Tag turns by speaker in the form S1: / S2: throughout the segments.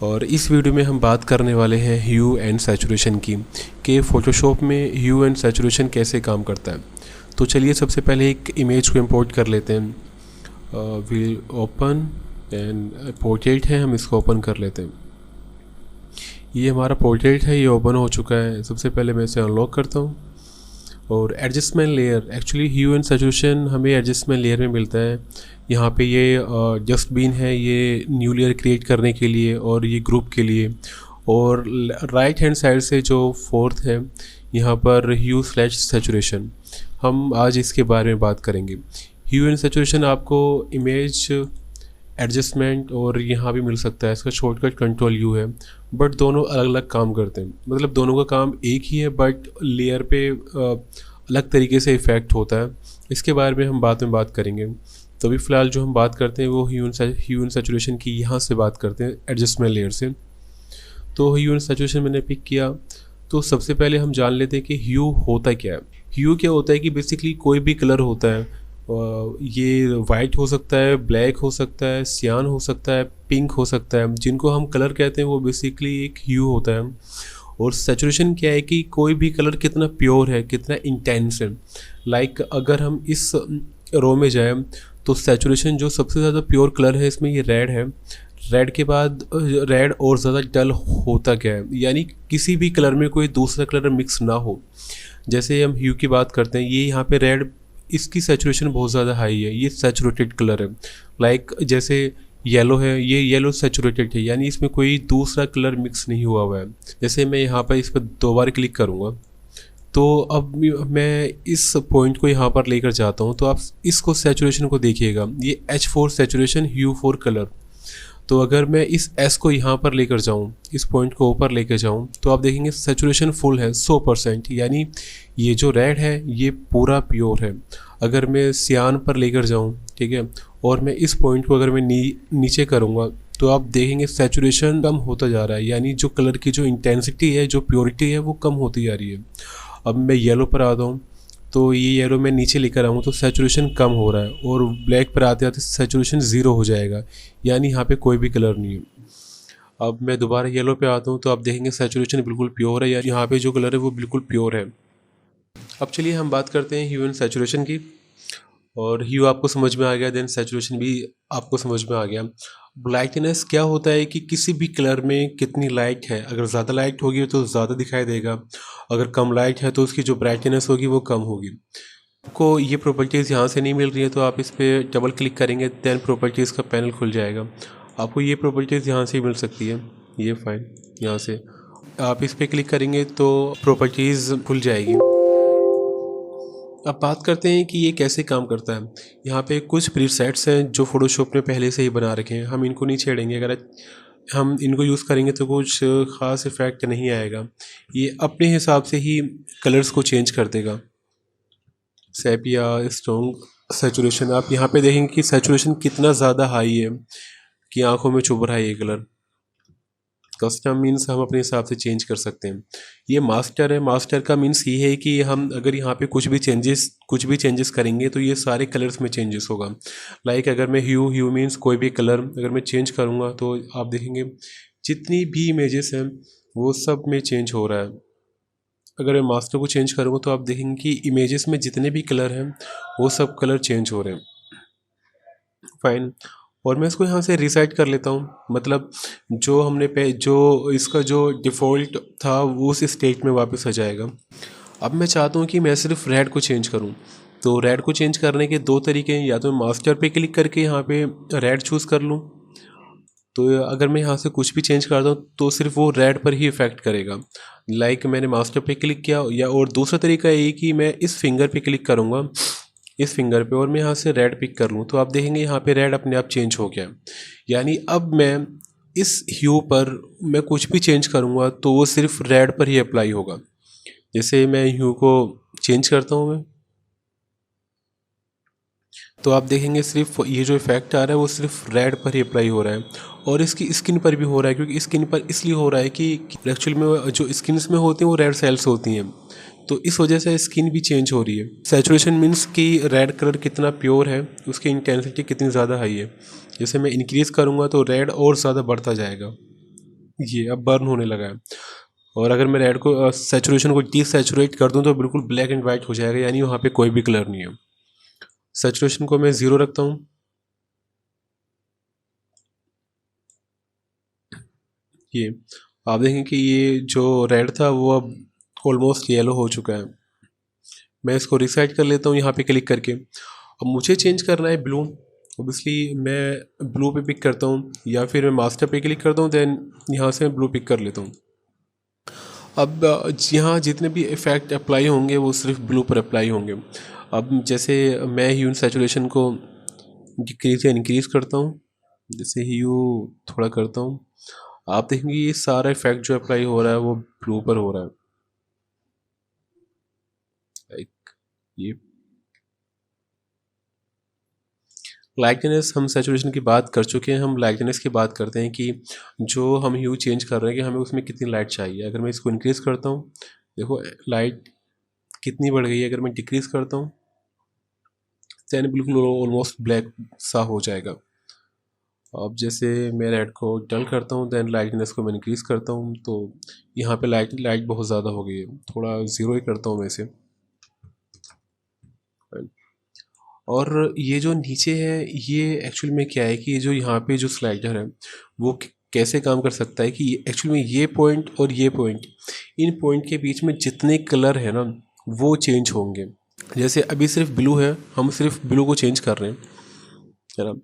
S1: और इस वीडियो में हम बात करने वाले हैं ह्यू एंड सैचुरेशन की कि फ़ोटोशॉप में ह्यू एंड सैचुरेशन कैसे काम करता है। तो चलिए सबसे पहले एक इमेज को इंपोर्ट कर लेते हैं। विल ओपन एंड पोर्ट्रेट है, हम इसको ओपन कर लेते हैं। ये हमारा पोर्ट्रेट है, ये ओपन हो चुका है। सबसे पहले मैं इसे अनलॉक करता हूँ और adjustment layer, actually hue and saturation हमें एडजस्टमेंट लेयर में मिलता है। यहाँ पे ये डस्टबिन है, ये न्यू लेयर क्रिएट करने के लिए और ये ग्रुप के लिए। और राइट हैंड साइड से जो फोर्थ है यहाँ पर ह्यू स्लैश सैचुरेशन, हम आज इसके बारे में बात करेंगे। ह्यू एंड सैचुरेशन आपको इमेज एडजस्टमेंट और यहाँ भी मिल सकता है, इसका शॉर्टकट कंट्रोल यू है, बट दोनों अलग अलग काम करते हैं। मतलब दोनों का काम एक ही है बट लेयर पे अलग तरीके से इफ़ेक्ट होता है। इसके बारे में हम बाद में बात करेंगे। तो अभी फ़िलहाल जो हम बात करते हैं वो ह्यू एंड सैचुरेशन की यहाँ से बात करते हैं, एडजस्टमेंट लेयर से। तो ह्यू एंड सैचुरेशन मैंने पिक किया। तो सबसे पहले हम जान लेते हैं कि ह्यू होता क्या है। ह्यू क्या होता है कि बेसिकली कोई भी कलर होता है, ये वाइट हो सकता है, ब्लैक हो सकता है, सियान हो सकता है, पिंक हो सकता है, जिनको हम कलर कहते हैं वो बेसिकली एक ह्यू होता है। और सैचुरेशन क्या है कि कोई भी कलर कितना प्योर है, कितना इंटेंस है। लाइक अगर हम इस रो में जाएं तो सैचुरेशन जो सबसे ज़्यादा प्योर कलर है इसमें ये रेड है। रेड के बाद रेड और ज़्यादा डल होता क्या है, यानी किसी भी कलर में कोई दूसरा कलर मिक्स ना हो। जैसे हम ह्यू की बात करते हैं, ये यहाँ पे रेड, इसकी सैचुरेशन बहुत ज़्यादा हाई है, ये सैचुरेटेड कलर है। लाइक जैसे येलो है, ये येलो सैचुरेटेड है, यानी इसमें कोई दूसरा कलर मिक्स नहीं हुआ है। जैसे मैं यहाँ पर इस पर 2 बार क्लिक करूँगा तो अब मैं इस पॉइंट को यहाँ पर लेकर जाता हूँ। तो आप इसको सैचुरेशन को देखिएगा, ये H4 सैचुरेशन, ह्यू 4 कलर। तो अगर मैं इस S को यहाँ पर लेकर जाऊँ, इस पॉइंट को ऊपर लेकर जाऊँ, तो आप देखेंगे सैचुरेशन फुल है 100%, यानी ये जो रेड है ये पूरा प्योर है। अगर मैं सियान पर लेकर जाऊँ, ठीक है, और मैं इस पॉइंट को अगर मैं नीचे करूँगा तो आप देखेंगे सैचुरेशन कम होता जा रहा है, यानी जो कलर की जो इंटेंसिटी है, जो प्योरिटी है, वो कम होती जा रही है। अब मैं येलो पर आता हूँ तो ये येलो मैं नीचे लेकर आऊँ तो सैचुरेशन कम हो रहा है, और ब्लैक पर आते आते सैचुरेशन 0 हो जाएगा, यानी यहाँ पे कोई भी कलर नहीं है। अब मैं दोबारा येलो पे आता हूँ तो आप देखेंगे सैचुरेशन बिल्कुल प्योर है, यानी यहाँ पे जो कलर है वो बिल्कुल प्योर है। अब चलिए हम बात करते हैं ह्यू एंड सैचुरेशन की। और ह्यू आपको समझ में आ गया, देन सैचुरेशन भी आपको समझ में आ गया। ब्राइटनेस क्या होता है कि किसी भी कलर में कितनी लाइट है, अगर ज़्यादा लाइट होगी तो ज़्यादा दिखाई देगा, अगर कम लाइट है तो उसकी जो ब्राइटनेस होगी वो कम होगी। आपको ये प्रॉपर्टीज़ यहाँ से नहीं मिल रही है तो आप इस पर डबल क्लिक करेंगे, दैन प्रॉपर्टीज़ का पैनल खुल जाएगा। आपको ये प्रॉपर्टीज़ यहाँ से मिल सकती है, ये फाइन, यहाँ से आप इस पर क्लिक करेंगे तो प्रॉपर्टीज़ खुल जाएगी। अब बात करते हैं कि ये कैसे काम करता है। यहाँ पे कुछ प्रीसेट्स हैं जो फ़ोटोशॉप ने पहले से ही बना रखे हैं, हम इनको नहीं छेड़ेंगे। अगर हम इनको यूज़ करेंगे तो कुछ ख़ास इफ़ेक्ट नहीं आएगा, ये अपने हिसाब से ही कलर्स को चेंज कर देगा। सेपिया, स्ट्रॉन्ग, सैचुरेशन, आप यहाँ पे देखेंगे कि सैचुरेशन कितना ज़्यादा हाई है कि आंखों में चुभ रहा है ये कलर। कस्टम मीन्स हम अपने हिसाब से चेंज कर सकते हैं। ये मास्टर है, मास्टर का मीन्स ये है कि हम अगर यहाँ पे कुछ भी चेंजेस करेंगे तो ये सारे कलर्स में चेंजेस होगा। लाइक अगर मैं ह्यू मीन्स कोई भी कलर अगर मैं चेंज करूँगा तो आप देखेंगे जितनी भी इमेजेस हैं वो सब में चेंज हो रहा है। अगर मैं मास्टर को चेंज करूँगा तो आप देखेंगे कि इमेजेस में जितने भी कलर हैं वो सब कलर चेंज हो रहे हैं। फाइन, और मैं इसको यहाँ से रीसेट कर लेता हूँ, मतलब जो हमने जो इसका जो डिफ़ॉल्ट था वो उस स्टेट में वापस आ जाएगा। अब मैं चाहता हूँ कि मैं सिर्फ रेड को चेंज करूँ। तो रेड को चेंज करने के 2 तरीके हैं, या तो मैं मास्टर पे क्लिक करके यहाँ पे रेड चूज़ कर लूँ। तो अगर मैं यहाँ से कुछ भी चेंज करता हूँ तो सिर्फ वो रेड पर ही इफ़ेक्ट करेगा। लाइक मैंने मास्टर पे क्लिक किया, या और दूसरा तरीका ये कि मैं इस फिंगर पे क्लिक करूँगा, इस फिंगर पे, और मैं यहाँ से रेड पिक कर लूँ तो आप देखेंगे यहाँ पे रेड अपने आप चेंज हो गया। यानी अब मैं इस ह्यू पर मैं कुछ भी चेंज करूँगा तो वो सिर्फ रेड पर ही अप्लाई होगा। जैसे मैं ह्यू को चेंज करता हूँ मैं, तो आप देखेंगे सिर्फ ये जो इफेक्ट आ रहा है वो सिर्फ रेड पर ही अप्लाई हो रहा है, और इसकी स्किन पर भी हो रहा है, क्योंकि स्किन पर इसलिए हो रहा है कि एक्चुअल में जो स्किन्स में होती हैं वो रेड सेल्स होती हैं, तो इस वजह से स्किन भी चेंज हो रही है। सैचुरेशन मीन्स कि रेड कलर कितना प्योर है, उसकी इंटेंसिटी कितनी ज़्यादा हाई है। जैसे मैं इंक्रीज़ करूँगा तो रेड और ज़्यादा बढ़ता जाएगा। ये अब बर्न होने लगा है। और अगर मैं रेड को सैचुरेशन को डिसैचुरेट कर दूं तो बिल्कुल ब्लैक एंड वाइट हो जाएगा, यानी वहाँ पे कोई भी कलर नहीं है। सैचुरेशन को मैं 0 रखता हूँ। ये आप देखें कि ये जो रेड था वो अब ऑलमोस्ट येलो हो चुका है। मैं इसको रिसेट कर लेता हूँ यहाँ पे क्लिक करके। अब मुझे चेंज करना है ब्लू। ओबियसली मैं ब्लू पे पिक करता हूँ, या फिर मैं मास्टर पे क्लिक करता हूँ, देन यहाँ से मैं ब्लू पिक कर लेता हूँ। अब यहाँ जितने भी इफ़ेक्ट अप्लाई होंगे वो सिर्फ ब्लू पर अप्लाई होंगे। अब जैसे मैं ह्यू सैचुरेशन को डिक्रीज या इंक्रीज़ करता हूँ, जैसे ह्यू थोड़ा करता हूँ, आप देखेंगे ये सारा इफेक्ट जो अप्लाई हो रहा है वो ब्लू पर हो रहा है। लाइक ये लाइटनेस, हम सैचुरेशन की बात कर चुके हैं, हम लाइटनेस की बात करते हैं कि जो हम ह्यू चेंज कर रहे हैं कि हमें उसमें कितनी लाइट चाहिए। अगर मैं इसको इंक्रीज़ करता हूँ, देखो लाइट कितनी बढ़ गई है। अगर मैं डिक्रीज़ करता हूँ तो बिल्कुल ऑलमोस्ट ब्लैक सा हो जाएगा। अब जैसे मैं रेड को डल करता हूँ, देन लाइटनेस को मैं इंक्रीज़ करता हूँ, तो यहाँ पे लाइट बहुत ज़्यादा हो गई है। थोड़ा 0 ही करता हूँ मैं इसे। और ये जो नीचे है ये एक्चुअल में क्या है कि ये जो यहाँ पे जो स्लाइडर है वो कैसे काम कर सकता है कि एक्चुअल में ये पॉइंट और ये पॉइंट, इन पॉइंट के बीच में जितने कलर है ना वो चेंज होंगे। जैसे अभी सिर्फ ब्लू है, हम सिर्फ ब्लू को चेंज कर रहे हैं, है ना।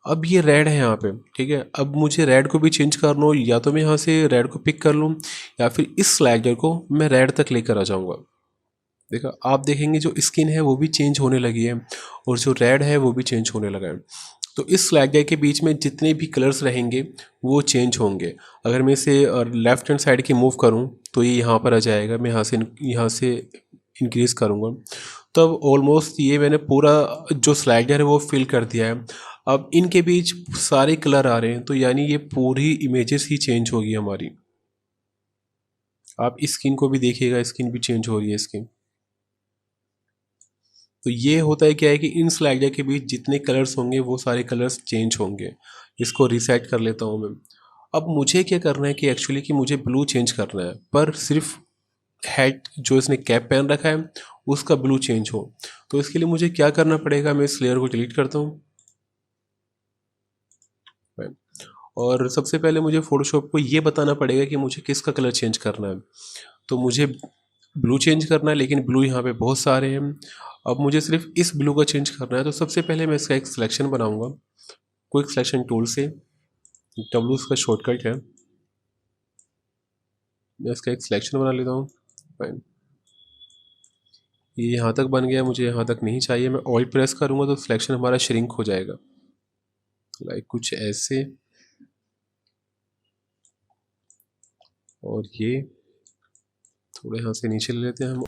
S1: अब ये रेड है यहाँ पे, ठीक है। अब मुझे रेड को भी चेंज करना हो, या तो मैं यहाँ से रेड को पिक कर लूँ या फिर इस स्लाइडर को मैं रेड तक लेकर आ जाऊँगा। देखा, आप देखेंगे जो स्किन है वो भी चेंज होने लगी है और जो रेड है वो भी चेंज होने लगा है। तो इस स्लाइडर के बीच में जितने भी कलर्स रहेंगे वो चेंज होंगे। अगर मैं इसे लेफ्ट हैंड साइड की मूव करूँ तो ये यहाँ पर आ जाएगा। मैं यहाँ से इंक्रीज़ करूँगा तो अब ऑलमोस्ट ये मैंने पूरा जो स्लाइडर है वो फिल कर दिया है। अब इनके बीच सारे कलर आ रहे हैं, तो यानी ये पूरी इमेजेस ही चेंज होगी हमारी। आप स्किन को भी देखिएगा, स्किन भी चेंज हो रही है इसकी। तो ये होता है क्या है कि इन स्लाइडर के बीच जितने कलर्स होंगे वो सारे कलर्स चेंज होंगे। इसको रीसेट कर लेता हूँ मैं। अब मुझे क्या करना है कि एक्चुअली कि मुझे ब्लू चेंज करना है, पर सिर्फ हेड जो इसने कैप पहन रखा है उसका ब्लू चेंज हो। तो इसके लिए मुझे क्या करना पड़ेगा, मैं इस लेयर को डिलीट करता हूँ। और सबसे पहले मुझे फोटोशॉप को ये बताना पड़ेगा कि मुझे किसका कलर चेंज करना है। तो मुझे ब्लू चेंज करना है, लेकिन ब्लू यहाँ पे बहुत सारे हैं। अब मुझे सिर्फ इस ब्लू का चेंज करना है। तो सबसे पहले मैं इसका एक सिलेक्शन बनाऊंगा क्विक सिलेक्शन टूल से। डब्लू इसका शॉर्टकट है। मैं इसका एक सिलेक्शन बना लेता हूँ। फाइन, ये यहाँ तक बन गया, मुझे यहाँ तक नहीं चाहिए। मैं ऑल प्रेस करूँगा तो सिलेक्शन हमारा श्रिंक हो जाएगा, लाइक कुछ ऐसे। और ये थोड़े यहाँ से नीचे ले लेते हैं हम।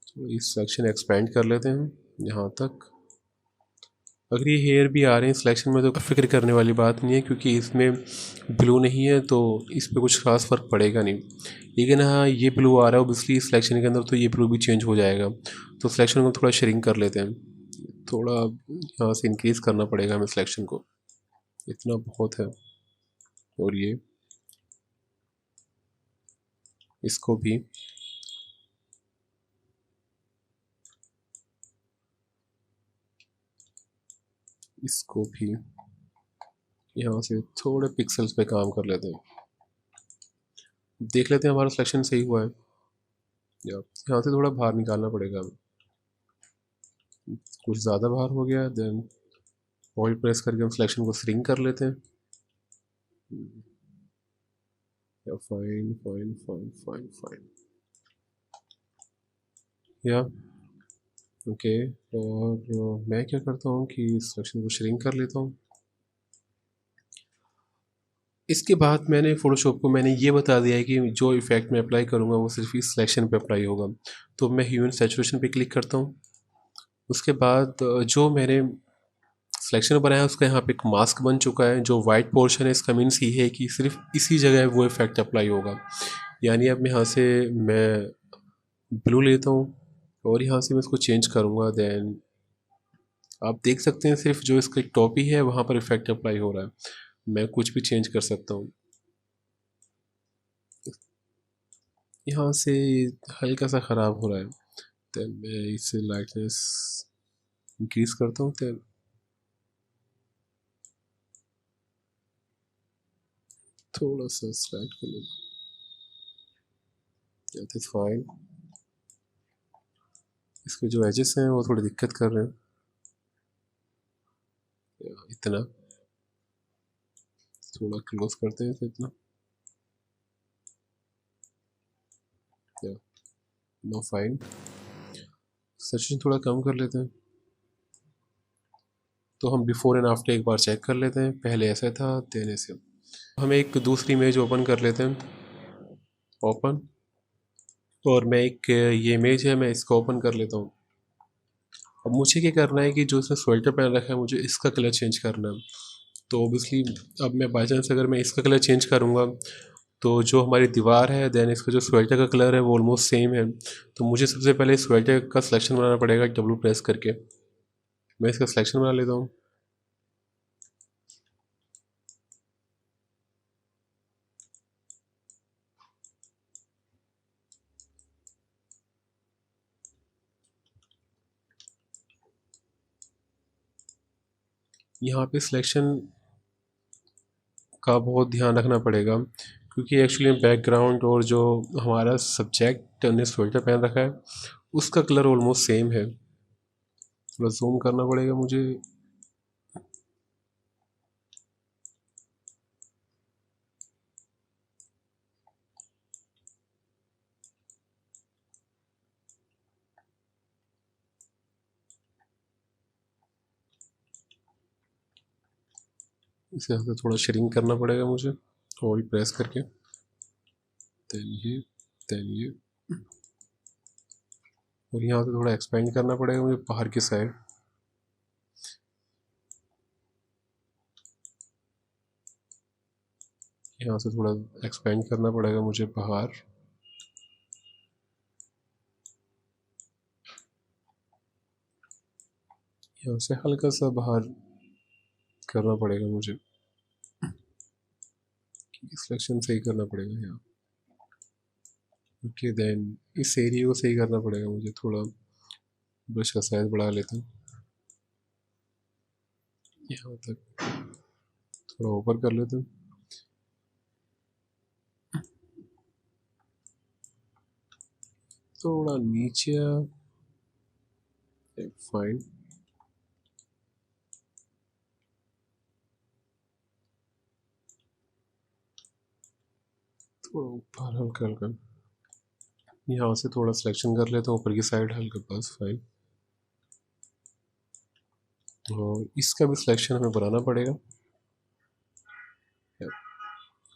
S1: तो इस सेक्शन एक्सपेंड कर लेते हैं यहाँ तक। अगर ये हेयर भी आ रहे हैं सिलेक्शन में तो फिक्र करने वाली बात नहीं है, क्योंकि इसमें ब्लू नहीं है तो इस पर कुछ खास फ़र्क पड़ेगा नहीं। लेकिन हाँ, ये ब्लू आ रहा है ऑब्वियसली सिलेक्शन के अंदर, तो ये ब्लू भी चेंज हो जाएगा। तो सिलेक्शन को थोड़ा श्रिंक कर लेते हैं। थोड़ा यहाँ से इंक्रीज़ करना पड़ेगा हमें सिलेक्शन को, इतना बहुत है। और ये इसको भी यहाँ से थोड़े पिक्सल्स पे काम कर लेते हैं। देख लेते हैं हमारा सिलेक्शन सही हुआ है। यहाँ से थोड़ा बाहर निकालना पड़ेगा हमें, कुछ ज़्यादा बाहर हो गया। देन होल्ड प्रेस करके हम सिलेक्शन को श्रिंक कर लेते हैं। Fine fine fine fine fine, या ओके। और मैं क्या करता हूँ कि सिलेक्शन को श्रिंक कर लेता हूँ। इसके बाद मैंने फ़ोटोशॉप को मैंने ये बता दिया है कि जो इफ़ेक्ट मैं अप्लाई करूँगा वो सिर्फ इस सिलेक्शन पे अप्लाई होगा। तो मैं ह्यू एंड सैचुरेशन पे क्लिक करता हूँ। उसके बाद जो मैंने सिलेक्शन बनाया उसका यहाँ पे एक मास्क बन चुका है। जो वाइट पोर्शन है इसका मीन्स ये है कि सिर्फ इसी जगह वो इफ़ेक्ट अप्लाई होगा। यानी अब यहाँ से मैं ब्लू लेता हूँ और यहाँ से मैं इसको चेंज करूँगा। देन आप देख सकते हैं सिर्फ जो इसका टॉपी है वहाँ पर इफेक्ट अप्लाई हो रहा है, मैं कुछ भी चेंज कर सकता हूँ। यहाँ से हल्का सा ख़राब हो रहा है, देन मैं इसे लाइटनेस इंक्रीज करता हूँ। देन थोड़ा सा स्लाइड कर लूँ, दैट इज़ फाइन। इसके जो एजेस हैं वो थोड़ी दिक्कत कर रहे हैं, इतना थोड़ा क्लोज करते हैं इतना, नो फाइन। सेचुरेशन थोड़ा कम कर लेते हैं। तो हम बिफोर एंड आफ्टर एक बार चेक कर लेते हैं, पहले ऐसा था देन ऐसे। हम एक दूसरी इमेज ओपन कर लेते हैं, ओपन, और मैं एक ये इमेज है मैं इसको ओपन कर लेता हूँ। अब मुझे क्या करना है कि जो इसने स्वेटर पहन रखा है मुझे इसका कलर चेंज करना है। तो ओबियसली अब मैं बाई चांस अगर मैं इसका कलर चेंज करूँगा तो जो हमारी दीवार है देन इसका जो स्वेटर का कलर है वो ऑलमोस्ट सेम है। तो मुझे सबसे पहले स्वेटर का सिलेक्शन बनाना पड़ेगा डब्लू प्रेस करके। मैं इसका सिलेक्शन बना लेता हूँ। यहाँ पे सिलेक्शन का बहुत ध्यान रखना पड़ेगा क्योंकि एक्चुअली बैकग्राउंड और जो हमारा सब्जेक्ट ने स्वेटर पहन रखा है उसका कलर ऑलमोस्ट सेम है। थोड़ा जूम करना पड़ेगा मुझे। इसे यहाँ से थोड़ा शेयरिंग करना पड़ेगा मुझे, होल्ड प्रेस करके, देन ये और यहाँ से थोड़ा एक्सपेंड करना पड़ेगा मुझे बाहर की साइड। यहाँ से थोड़ा एक्सपेंड करना पड़ेगा मुझे बाहर। यहाँ से हल्का सा बाहर करना पड़ेगा मुझे, सिलेक्शन सही करना पड़ेगा यहाँ। ओके, देन इस एरिया को सही करना पड़ेगा मुझे, थोड़ा ब्रश का साइज बढ़ा लेता हूँ यहाँ तक, थोड़ा ऊपर कर लेता हूँ। थोड़ा नीचे, फाइन। थोड़ा ऊपर हल्का हल्का, यहाँ से थोड़ा सिलेक्शन कर लेता हूँ ऊपर की साइड हल्का, बस फाइन। और इसका भी सिलेक्शन हमें बनाना पड़ेगा।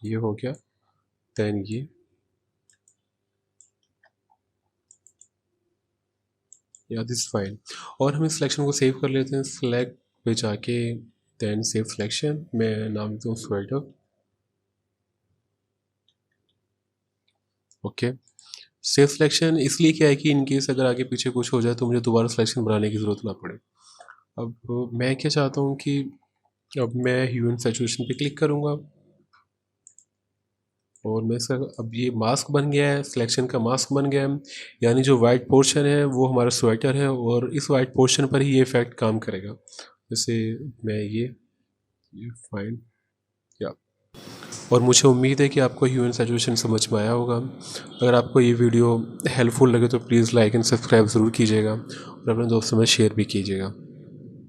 S1: ये हो गया, देन ये या दिस फाइन। और हम इस सिलेक्शन को सेव कर लेते हैं, सिलेक्ट पे जाके देन सेव सिलेक्शन, मैं नाम देता हूँ स्वेटर। ओके, सेव सिलेक्शन इसलिए क्या है कि इनकेस अगर आगे पीछे कुछ हो जाए तो मुझे दोबारा सिलेक्शन बनाने की ज़रूरत ना पड़े। अब मैं क्या चाहता हूँ कि अब मैं ह्यू एंड सैचुरेशन पे क्लिक करूँगा और मैं इसका अब ये मास्क बन गया है, सिलेक्शन का मास्क बन गया है, यानी जो वाइट पोर्शन है वो हमारा स्वेटर है और इस वाइट पोर्शन पर ही ये इफ़ेक्ट काम करेगा। जैसे मैं ये फाइन या, और मुझे उम्मीद है कि आपको ह्यू एंड सैचुरेशन समझ में आया होगा। अगर आपको ये वीडियो हेल्पफुल लगे तो प्लीज़ लाइक एंड सब्सक्राइब ज़रूर कीजिएगा और अपने दोस्तों में शेयर भी कीजिएगा।